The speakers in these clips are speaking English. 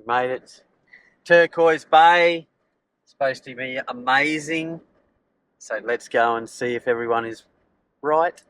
made it. Turquoise Bay. It's supposed to be amazing. So let's go and see if everyone is right.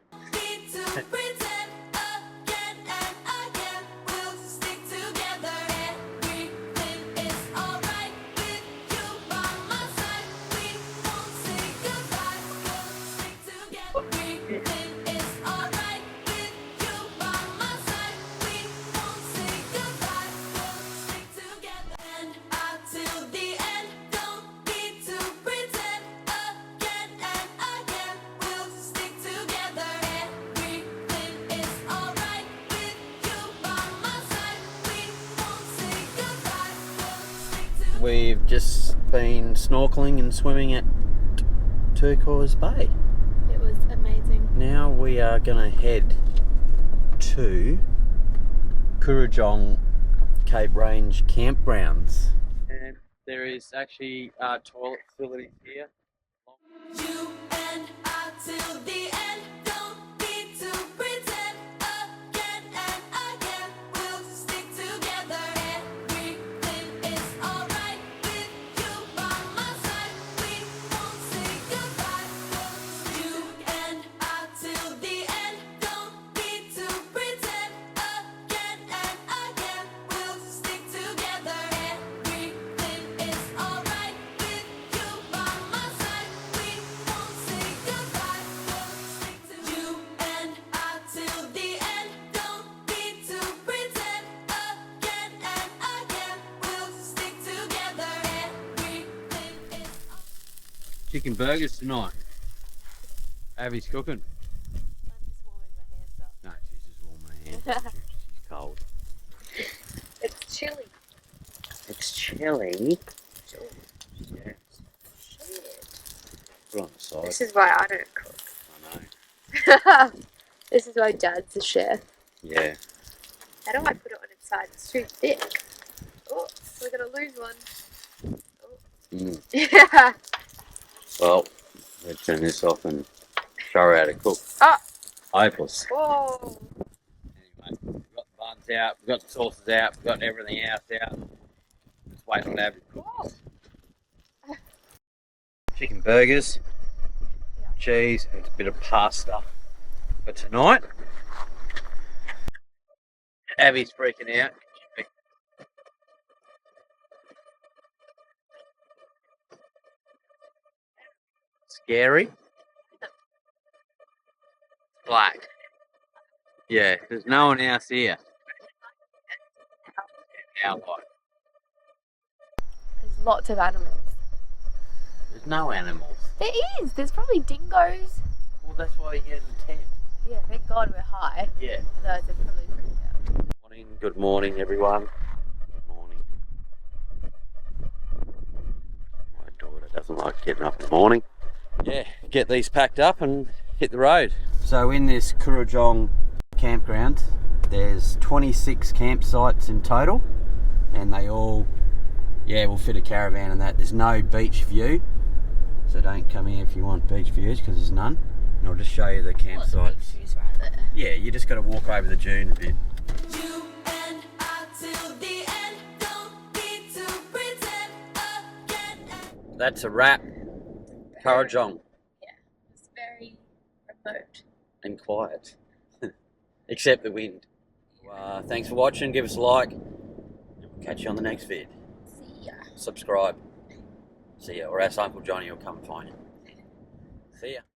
We've just been snorkeling and swimming at Turquoise Bay. It was amazing. Now we are going to head to Kurjon Cape Range campgrounds. And there is actually toilet facilities here. You and I till the end, don't need to pretend again and again. We'll stick together. Everything is alright with you by my side. We won't say goodbye. You and I till the end, don't need to pretend again and again. We'll stick together. Everything is alright with you by my side. We won't say goodbye. Stick to you and I till the end. Don't need to pretend again and again. We'll stick together. Everything is Chicken burgers tonight. Abby's cooking. I'm just warming my hands up. No, she's just warming her hands. She's cold. It's chilly. It's chilly. Yeah. Put it on the side. This is why I don't cook. I know. This is why Dad's the chef. Yeah. How do I put it on its side? It's too thick. Oh, we're gonna lose one. Mm. Yeah. Well, let's turn this off and show her how to cook. Ah. Hopeless. Whoa. Anyway, we've got the buns out, we've got the sauces out, we've got everything else out. Just waiting on Abby to cook. Chicken burgers, Yeah. cheese, and a bit of pasta for tonight. Abby's freaking out. Scary. Black. Yeah, there's no one else here. Our life. There's lots of animals. There's no animals. There is. There's probably dingoes. Well, that's why you get in the tent. Yeah, thank God we're high. Yeah. Otherwise they'd probably freak out. Good morning, everyone. Good morning. My daughter doesn't like getting up in the morning. Yeah, get these packed up and hit the road. So in this Kurjon campground, there's 26 campsites in total, and they all, will fit a caravan and that. There's no beach view, so don't come here if you want beach views, because there's none. And I'll just show you the campsites. Right there. Yeah, you just got to walk over the dune a bit. you and I till the end. Don't need to pretend again and That's a wrap. Kurjon. Yeah. It's very remote. And quiet, except the wind. Thanks for watching. Give us a like. We'll catch you on the next vid. See ya. Subscribe. See ya. Or ask Uncle Johnny will come and find you. See ya.